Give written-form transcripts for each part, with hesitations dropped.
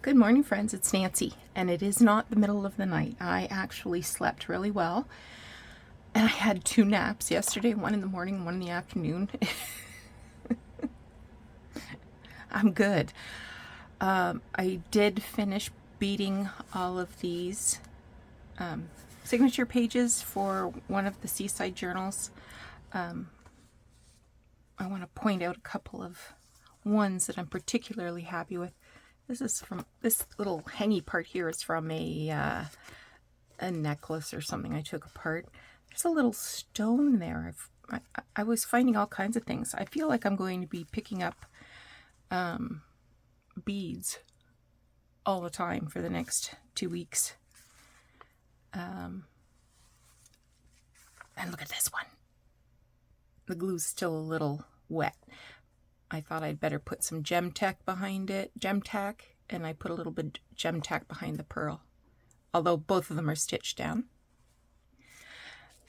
Good morning, friends. It's Nancy, and it is not the middle of the night. I actually slept really well, and I had two naps yesterday, one in the morning, one in the afternoon. I'm good. I did finish beating all of these signature pages for one of the Seaside journals. I want to point out a couple of ones that I'm particularly happy with. This little hangy part here is from a necklace or something I took apart. There's a little stone there. I was finding all kinds of things. I feel like I'm going to be picking up beads all the time for the next 2 weeks. And look at this one. The glue's still a little wet. I thought I'd better put some gem tack behind it, and I put a little bit gem tack behind the pearl, although both of them are stitched down.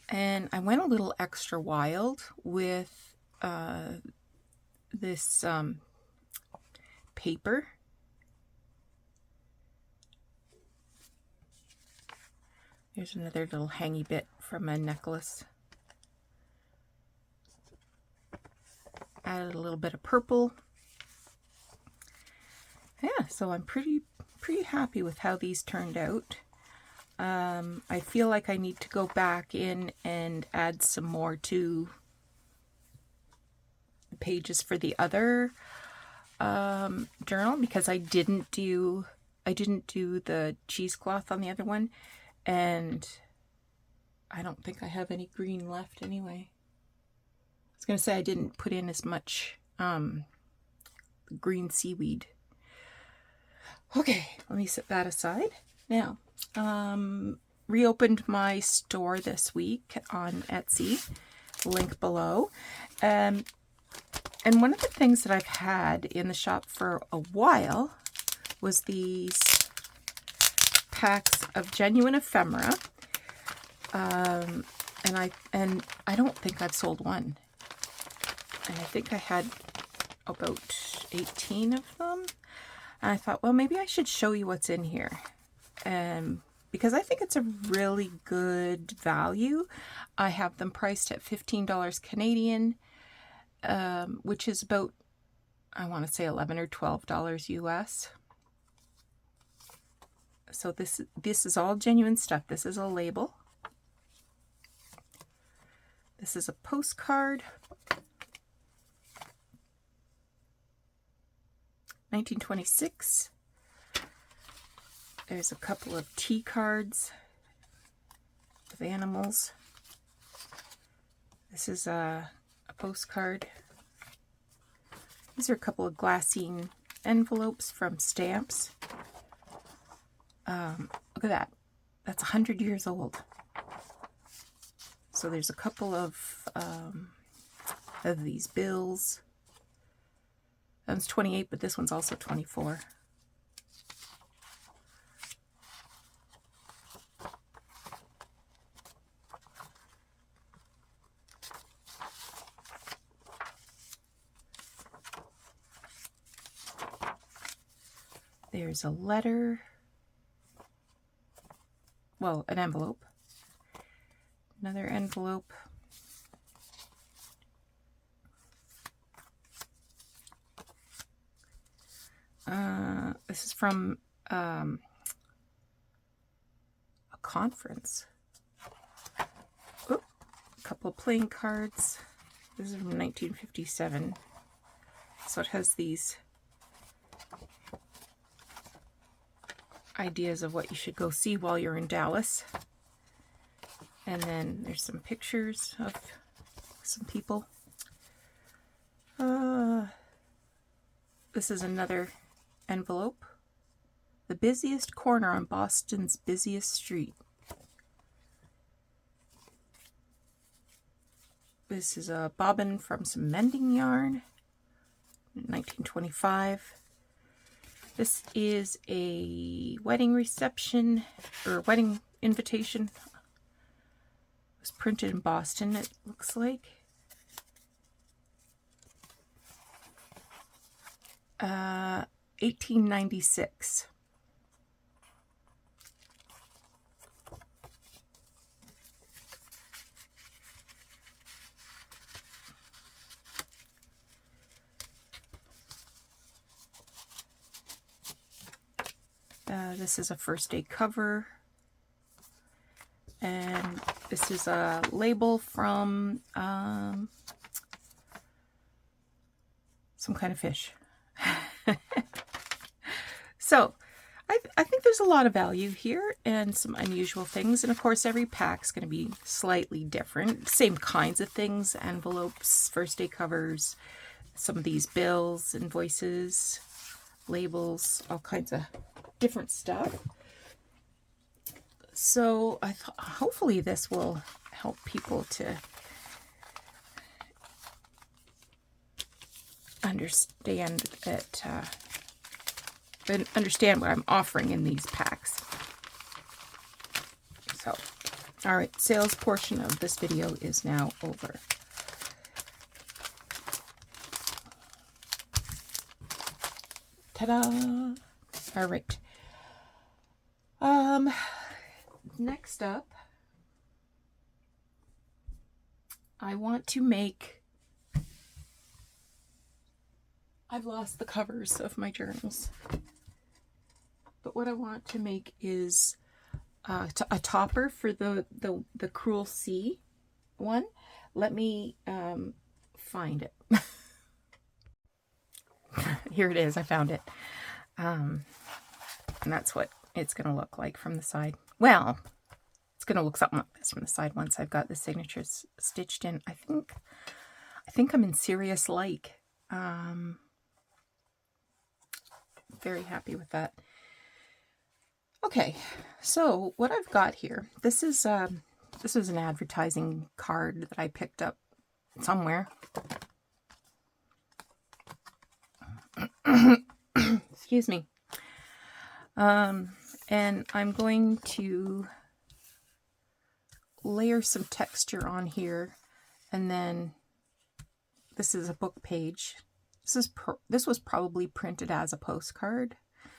And I went a little extra wild with this paper. Here's another little hangy bit from a necklace. Added a little bit of purple. Yeah, so I'm pretty happy with how these turned out. I feel like I need to go back in and add some more to the pages for the other journal, because I didn't do the cheesecloth on the other one, and I don't think I have any green left anyway. I was going to say I didn't put in as much green seaweed. Okay, let me set that aside. Now, reopened my store this week on Etsy, link below. And one of the things that I've had in the shop for a while was these packs of genuine ephemera. And I don't think I've sold one. And I think I had about 18 of them. And I thought, well, maybe I should show you what's in here. Because I think it's a really good value. I have them priced at $15 Canadian, which is about, I want to say $11 or $12 US. So this is all genuine stuff. This is a label. This is a postcard. 1926. There's a couple of tea cards of animals. This is a postcard. These are a couple of glassine envelopes from stamps. Look at that. That's 100 years old. So there's a couple of these bills. That one's 28, but this one's also 24. There's a letter. Well, an envelope. Another envelope. This is from a conference. Oh, a couple of playing cards. This is from 1957. So it has these ideas of what you should go see while you're in Dallas. And then there's some pictures of some people. This is another envelope. The busiest corner on Boston's busiest street. This is a bobbin from some mending yarn, 1925. This is a wedding reception, or wedding invitation. It was printed in Boston, it looks like. 1896. This is a first day cover. And this is a label from some kind of fish. So I think there's a lot of value here and some unusual things. And of course, every pack's going to be slightly different. Same kinds of things, envelopes, first day covers, some of these bills, invoices, labels, all kinds of different stuff. So I thought hopefully this will help people to understand that, understand what I'm offering in these packs. So, all right, sales portion of this video is now over. Ta-da! All right. Next up, I want to make, I've lost the covers of my journals, but what I want to make is a topper for the Cruel Sea one. Let me find it. Here it is. I found it. And that's what it's going to look like from the side. Well, it's going to look something like this from the side once I've got the signatures stitched in. I think I'm in Serious Like. Very happy with that. Okay, so what I've got here, this is an advertising card that I picked up somewhere. Excuse me. And I'm going to layer some texture on here, and then this is a book page. This was probably printed as a postcard.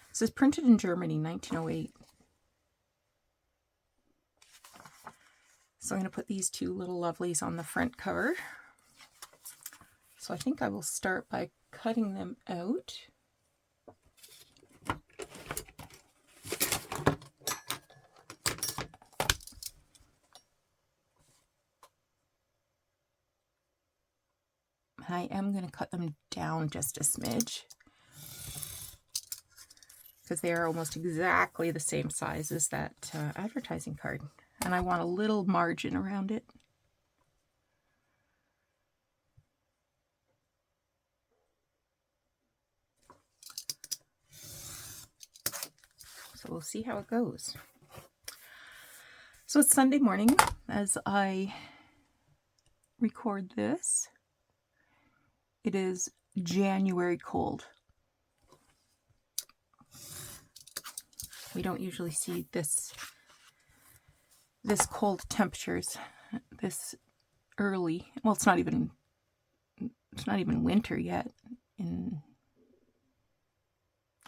This is printed in Germany, 1908. So I'm going to put these two little lovelies on the front cover. So I think I will start by cutting them out. I am going to cut them down just a smidge because they are almost exactly the same size as that advertising card. And I want a little margin around it. So we'll see how it goes. So it's Sunday morning as I record this. It is January cold. We don't usually see this cold temperatures this early. Well, it's not even winter yet.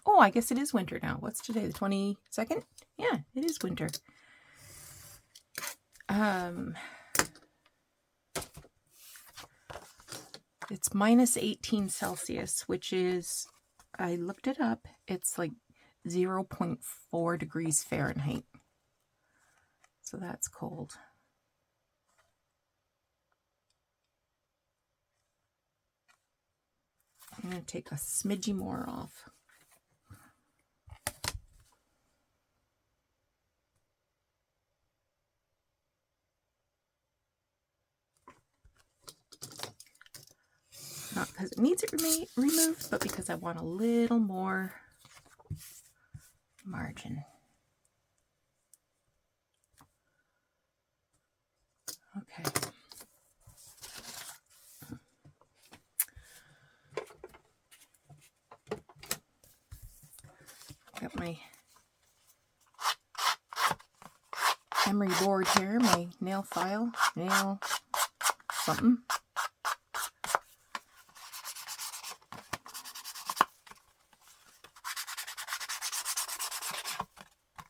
Oh, I guess it is winter now. What's today? The 22nd? Yeah, it is winter. It's minus 18 Celsius, which is, I looked it up, it's like 0.4 degrees Fahrenheit. So that's cold. I'm going to take a smidgy more off. Not because it needs it removed, but because I want a little more margin. Okay. Got my emery board here, my nail file, nail something.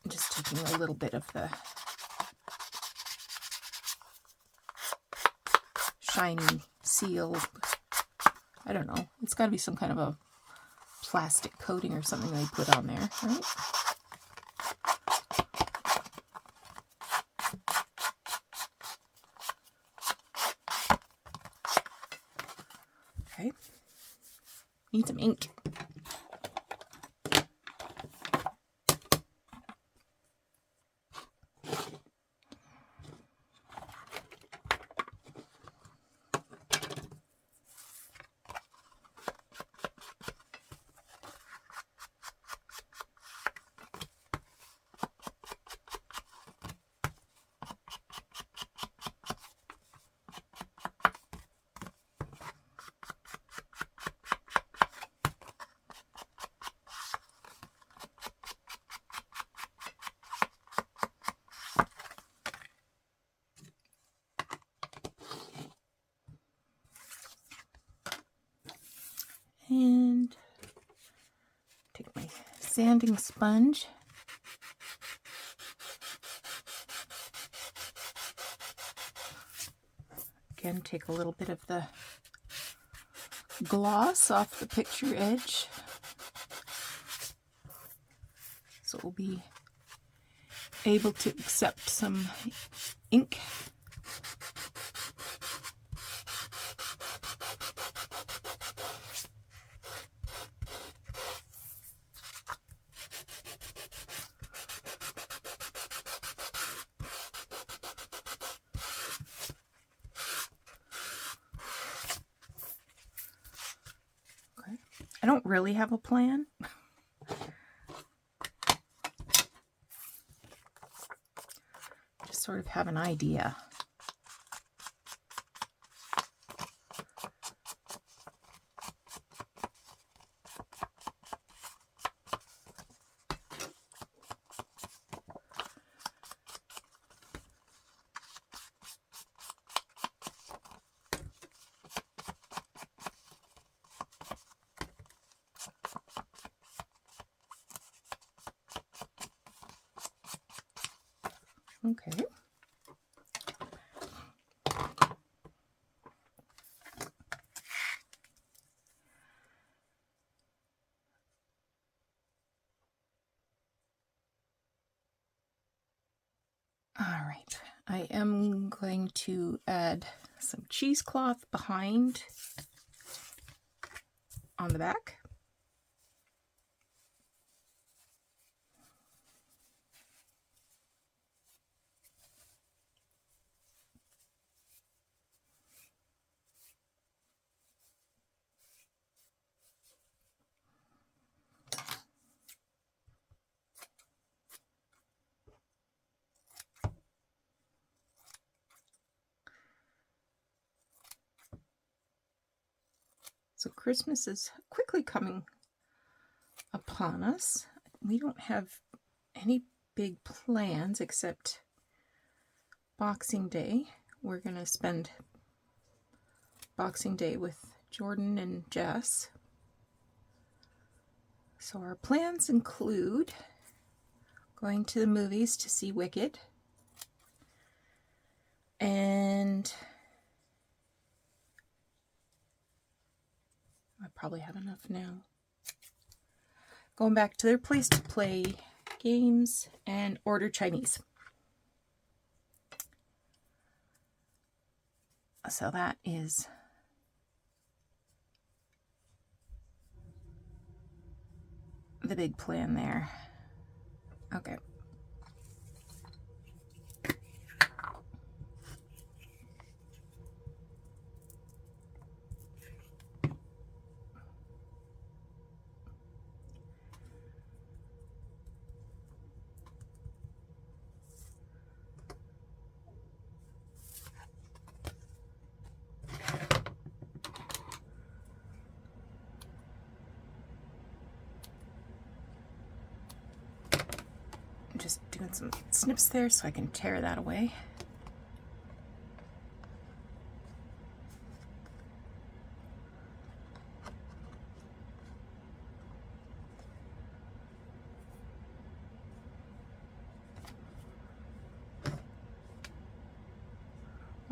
Just taking a little bit of the shiny seal. I don't know. It's got to be some kind of a plastic coating or something they put on there, right? Okay. Need some ink. And take my sanding sponge. Again, take a little bit of the gloss off the picture edge. So we'll be able to accept some ink. I don't really have a plan. Just sort of have an idea. Okay. All right. I am going to add some cheesecloth behind on the back. So Christmas is quickly coming upon us. We don't have any big plans except Boxing Day. We're going to spend Boxing Day with Jordan and Jess. So our plans include going to the movies to see Wicked, and I probably have enough now. Going back to their place to play games and order Chinese. So that is the big plan there. Okay. Just doing some snips there so I can tear that away.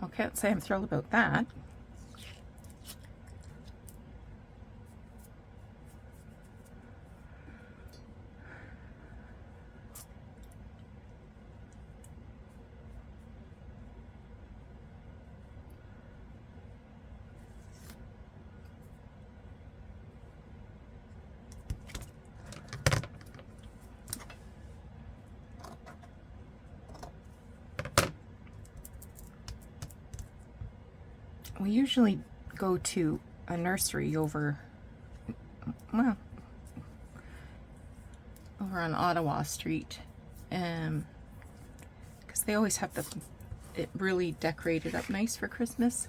I can't say I'm thrilled about that. we usually go to a nursery over, well, over on Ottawa Street, because they always have it really decorated up nice for Christmas.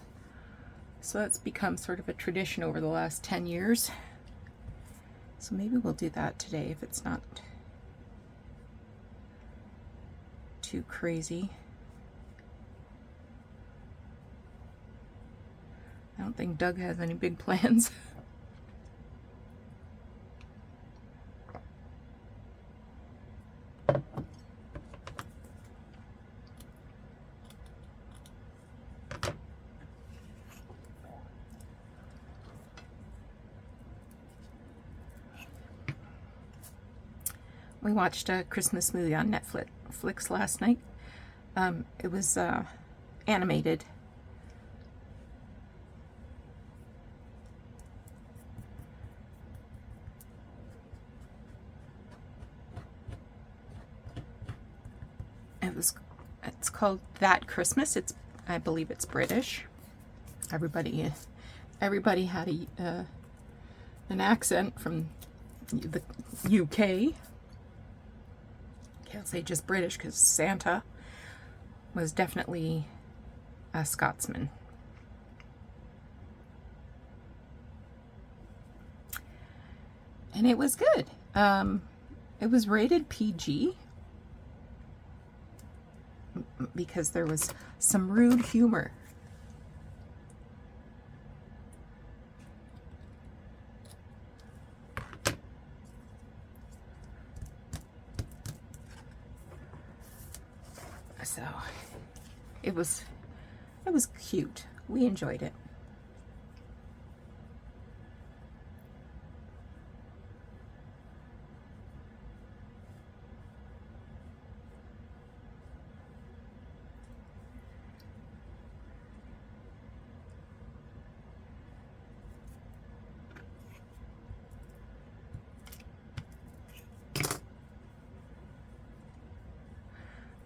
So that's become sort of a tradition over the last 10 years. So maybe we'll do that today if it's not too crazy. I don't think Doug has any big plans. We watched a Christmas movie on Netflix last night. It was animated. It's called That Christmas. I believe it's British. Everybody had an accent from the UK. Can't say just British because Santa was definitely a Scotsman. And it was good. It was rated PG because there was some rude humor. So it was cute. We enjoyed it.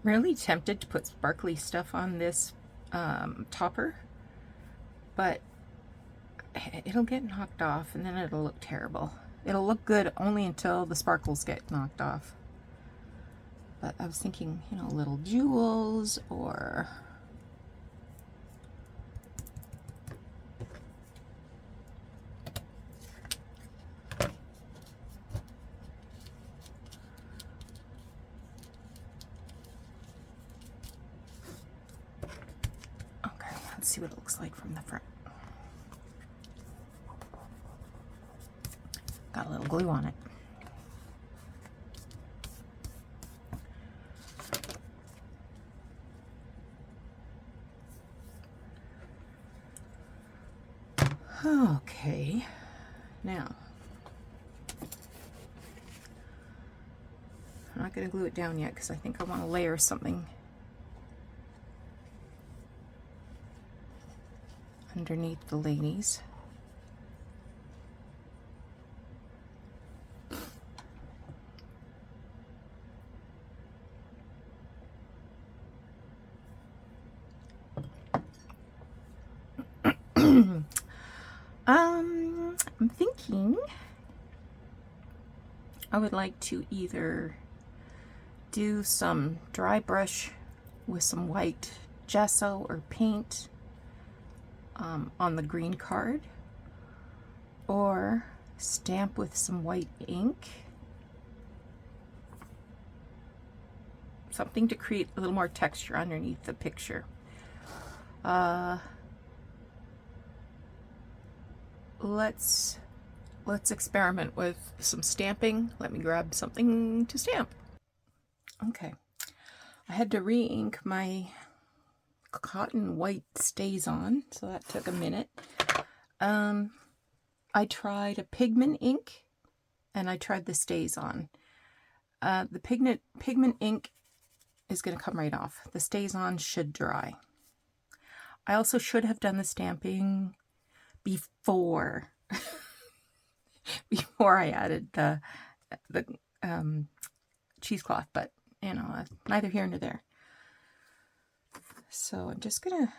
Really tempted to put sparkly stuff on this topper, but it'll get knocked off and then it'll look terrible. It'll look good only until the sparkles get knocked off. But I was thinking, you know, little jewels or let's see what it looks like from the front. Got a little glue on it. Okay, now I'm not going to glue it down yet because I think I want to layer something underneath the ladies. I'm thinking I would like to either do some dry brush with some white gesso or paint on the green card, or stamp with some white ink. Something to create a little more texture underneath the picture. Let's experiment with some stamping. Let me grab something to stamp. Okay, I had to re-ink my cotton white StazOn, so that took a minute. I tried a pigment ink and I tried the StazOn. The pigment ink is going to come right off. The StazOn should dry. I also should have done the stamping before I added the cheesecloth, but you know, neither here nor there. So I'm just gonna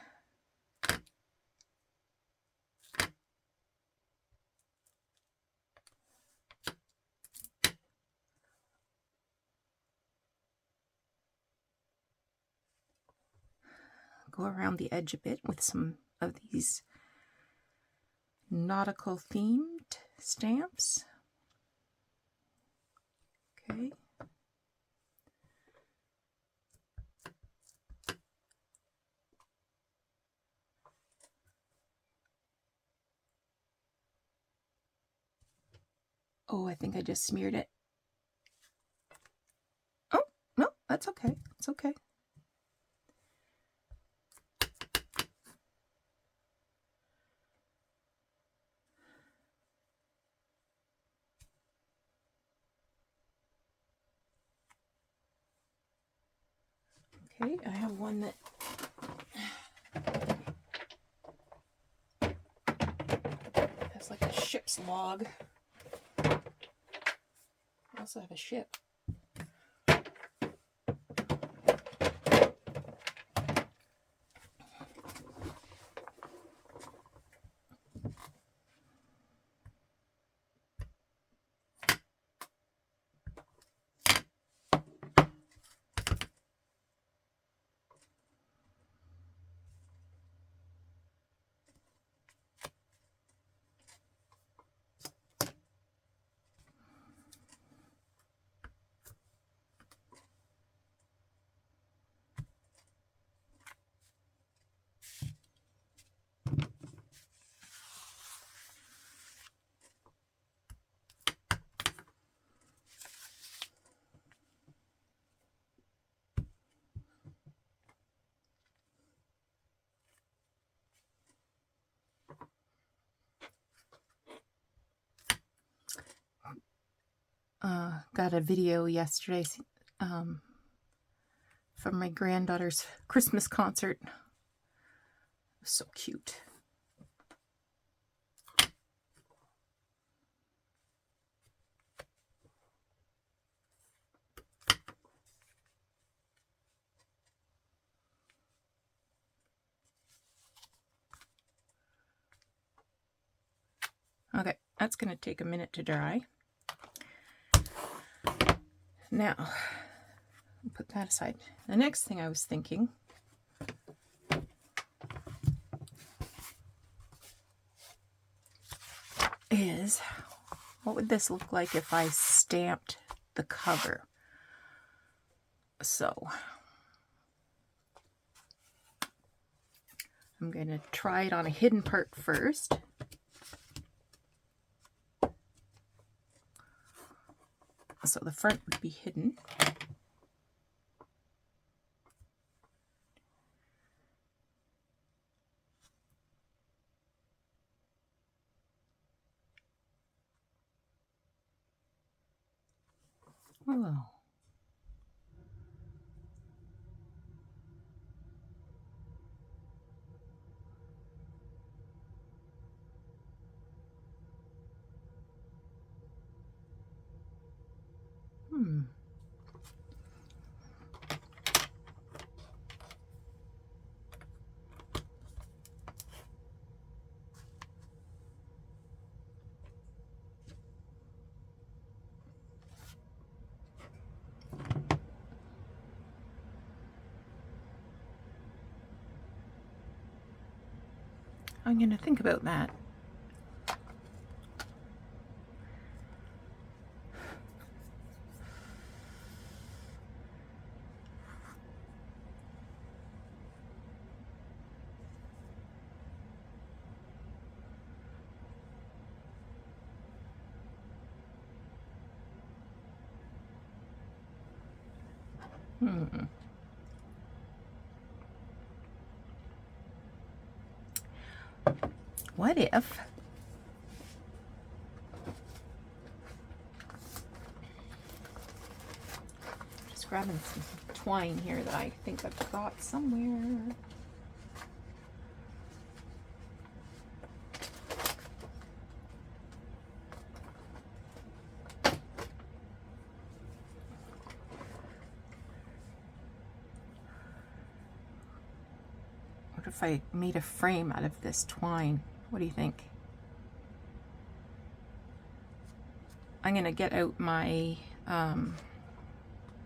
go around the edge a bit with some of these nautical themed stamps. Okay. Oh, I think I just smeared it. Oh, no, that's okay. It's okay. Okay, I have one that has like a ship's log. I also have a ship. Got a video yesterday from my granddaughter's Christmas concert. It was so cute. Okay, that's going to take a minute to dry. Now, put that aside. The next thing I was thinking is, what would this look like if I stamped the cover? So, I'm going to try it on a hidden part first. So the front would be hidden. Oh. I'm going to think about that. What if just grabbing some twine here that I think I've got somewhere. What if I made a frame out of this twine? What do you think? I'm going to get out my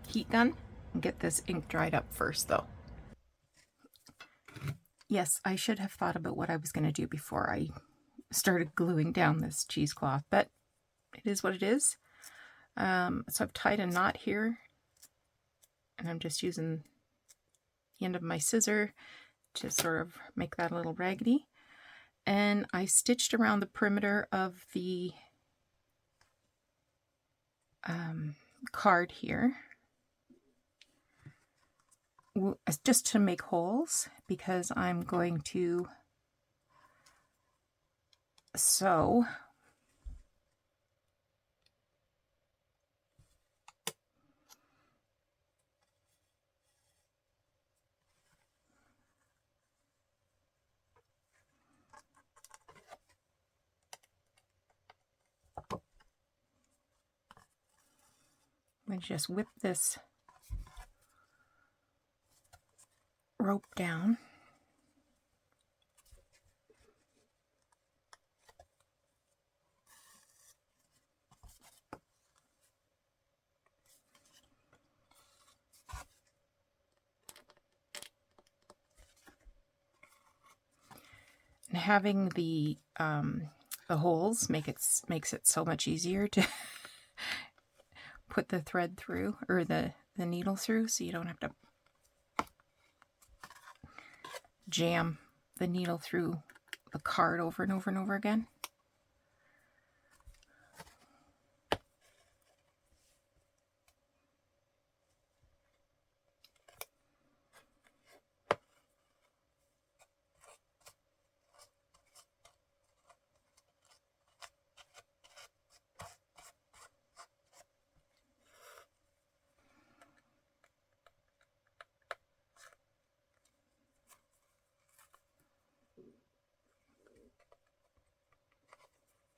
heat gun and get this ink dried up first though. Yes, I should have thought about what I was going to do before I started gluing down this cheesecloth, but it is what it is. So I've tied a knot here, and I'm just using the end of my scissor to sort of make that a little raggedy. And I stitched around the perimeter of the card here, just to make holes, because I'm going to sew I'm going to just whip this rope down. And having the holes makes it so much easier to put the thread through, or the needle through, so you don't have to jam the needle through the card over and over and over again.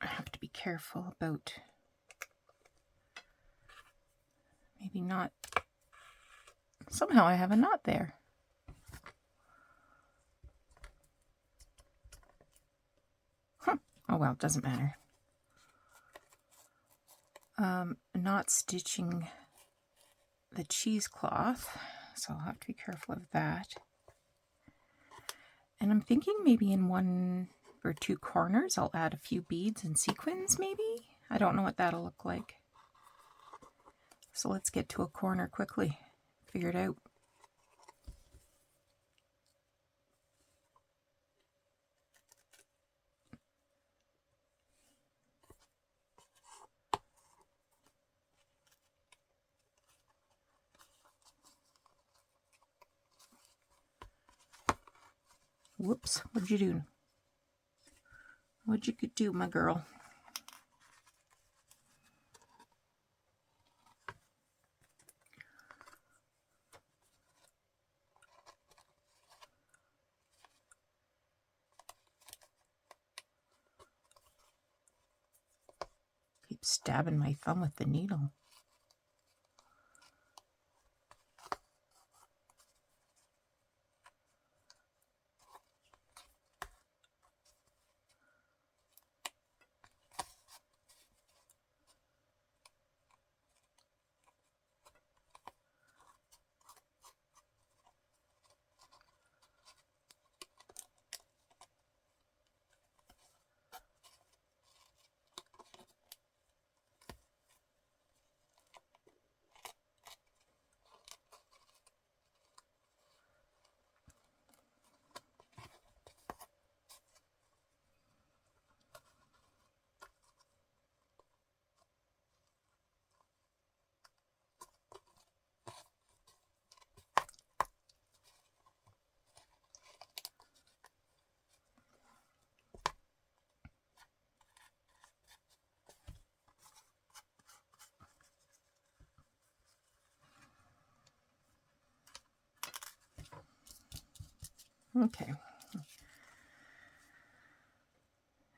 I have to be careful about maybe not. Somehow I have a knot there. Huh. Oh well, it doesn't matter. Not stitching the cheesecloth, so I'll have to be careful of that. And I'm thinking maybe in one or two corners I'll add a few beads and sequins, maybe? I don't know what that'll look like. So let's get to a corner quickly, figure it out. Whoops, what'd you do? What'd you do, my girl? Keep stabbing my thumb with the needle. Okay.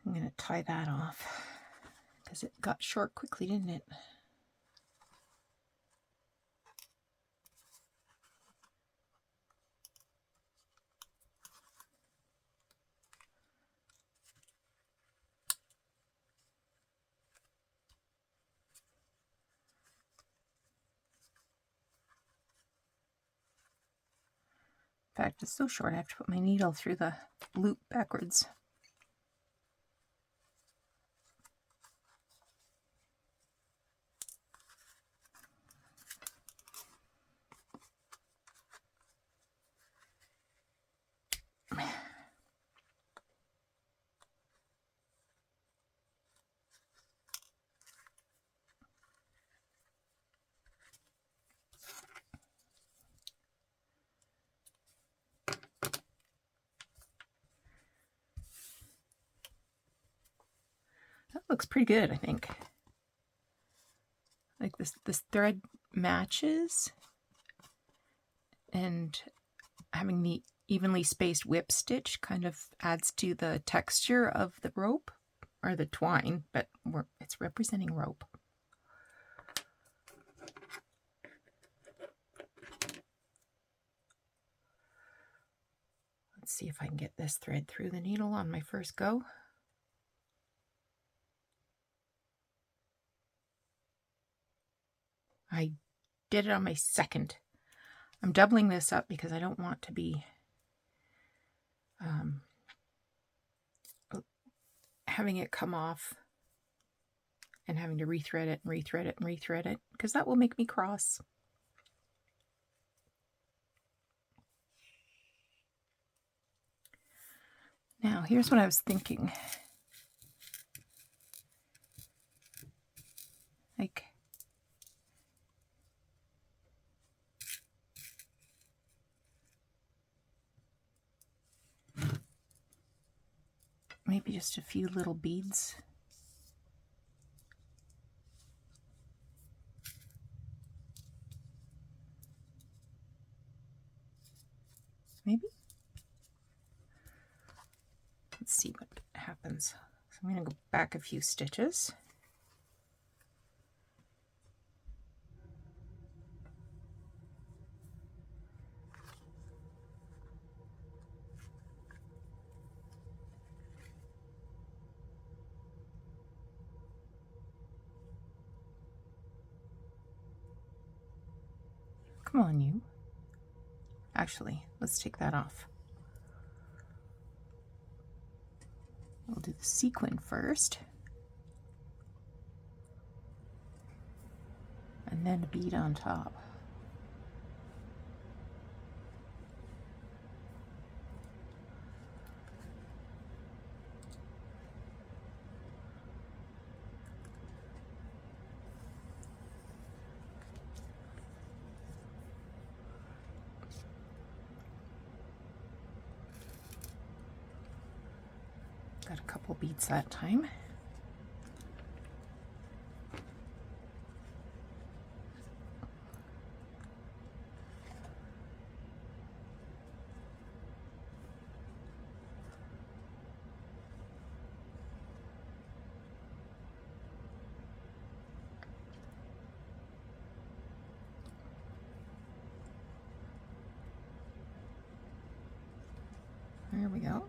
I'm going to tie that off because it got short quickly, didn't it? fact, it's so short I have to put my needle through the loop backwards. That looks pretty good, I think. Like this thread matches, and having the evenly spaced whip stitch kind of adds to the texture of the rope, or the twine, but it's representing rope. Let's see if I can get this thread through the needle on my first go. I did it on my second. I'm doubling this up because I don't want to be having it come off and having to rethread it and rethread it and rethread it, because that will make me cross. Now, here's what I was thinking. Like, maybe just a few little beads. Maybe? Let's see what happens. So I'm going to go back a few stitches. Come on, you. Actually, let's take that off. We'll do the sequin first. And then a bead on top. Got a couple beads that time. There we go.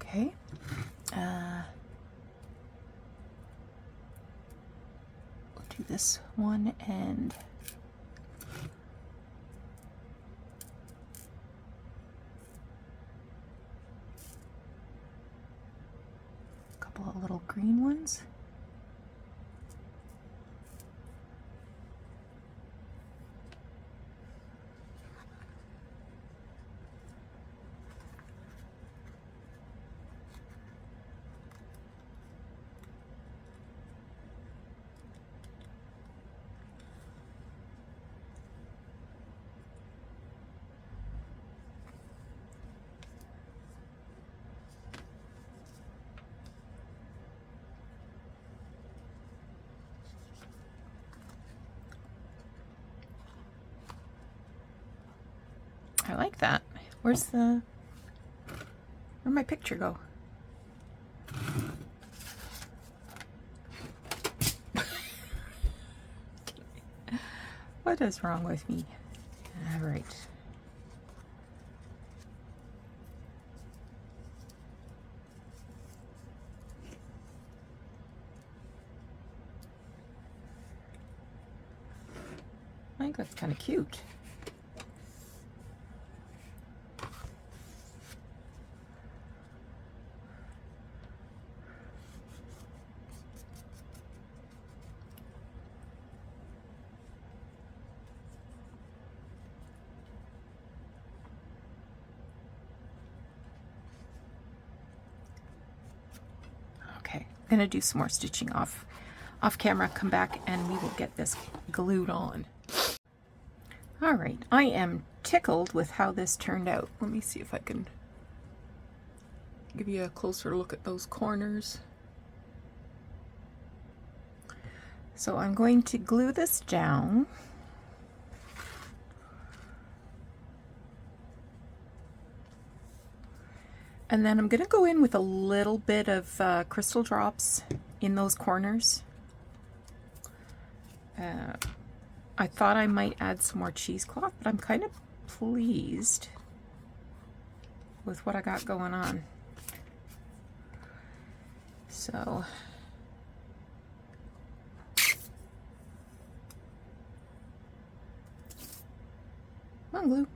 Okay. We'll do this one and a couple of little green ones. I like that. Where'd my picture go? What is wrong with me? All right. I think that's kind of cute. Okay, I'm gonna do some more stitching off camera, come back, and we will get this glued on. All right, I am tickled with how this turned out. Let me see if I can give you a closer look at those corners. So I'm going to glue this down. And then I'm going to go in with a little bit of crystal drops in those corners. I thought I might add some more cheesecloth, but I'm kind of pleased with what I got going on. So come on, glue.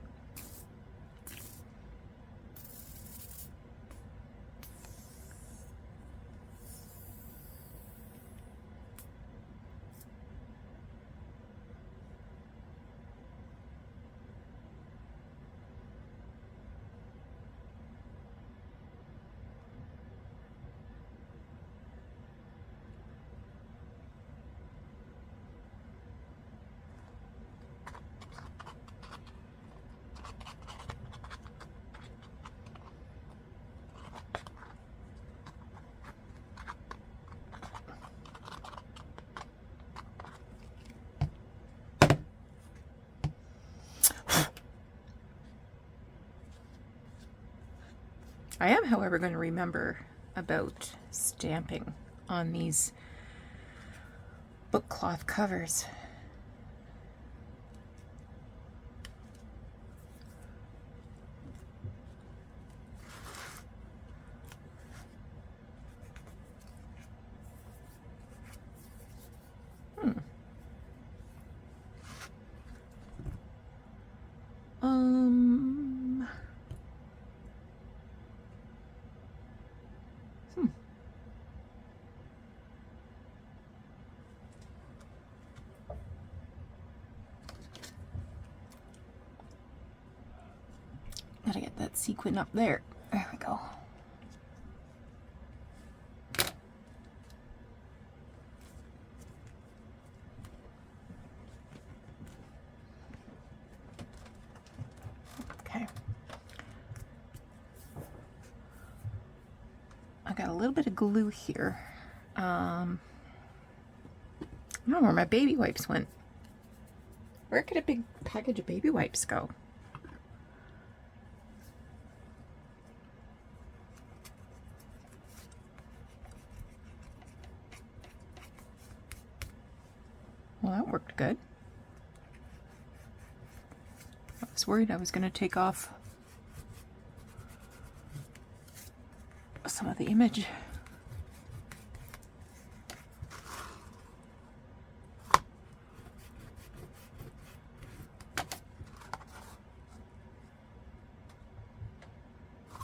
I am, however, going to remember about stamping on these book cloth covers. Gotta get that sequin up there. There we go. Okay. I got a little bit of glue here. I don't know where my baby wipes went. Where could a big package of baby wipes go? Well, that worked good. I was worried I was going to take off some of the image.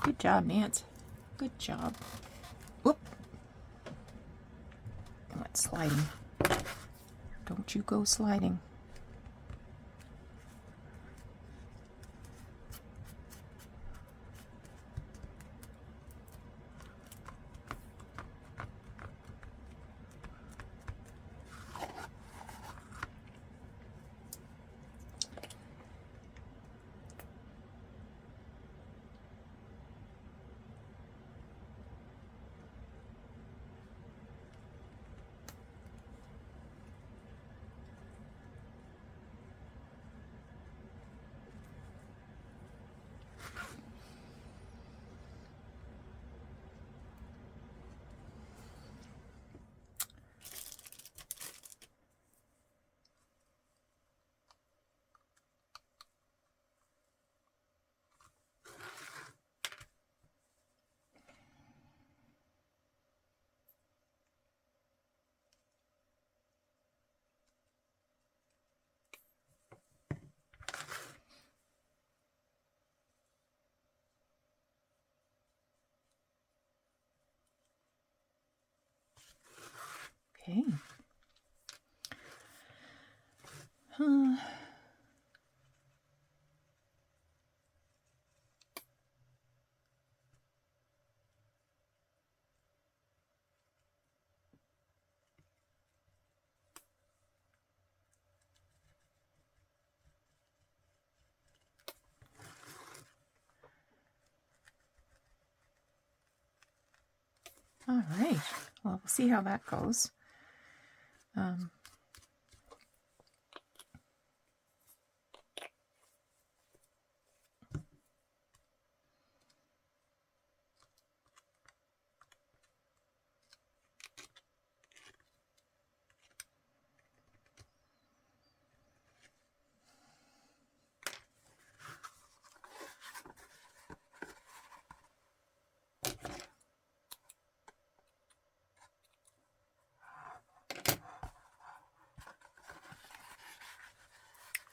Good job, Nance. Good job. Whoop. I went sliding. Don't you go sliding. Okay. All right. Well, we'll see how that goes.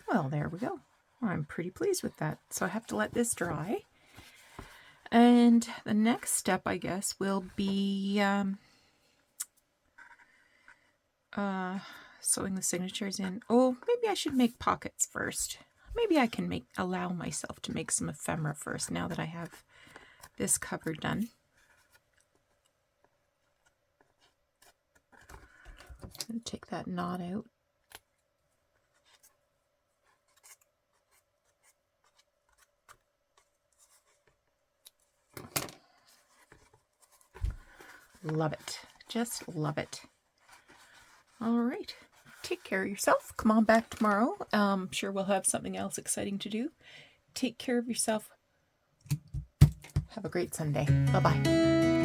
Well, there we go. I'm pretty pleased with that. So I have to let this dry. And the next step, I guess, will be sewing the signatures in. Oh, maybe I should make pockets first. Maybe I can allow myself to make some ephemera first now that I have this cover done. I'm going to take that knot out. Love it. Just love it. All right. Take care of yourself. Come on back tomorrow. I'm sure we'll have something else exciting to do. Take care of yourself. Have a great Sunday. Bye-bye.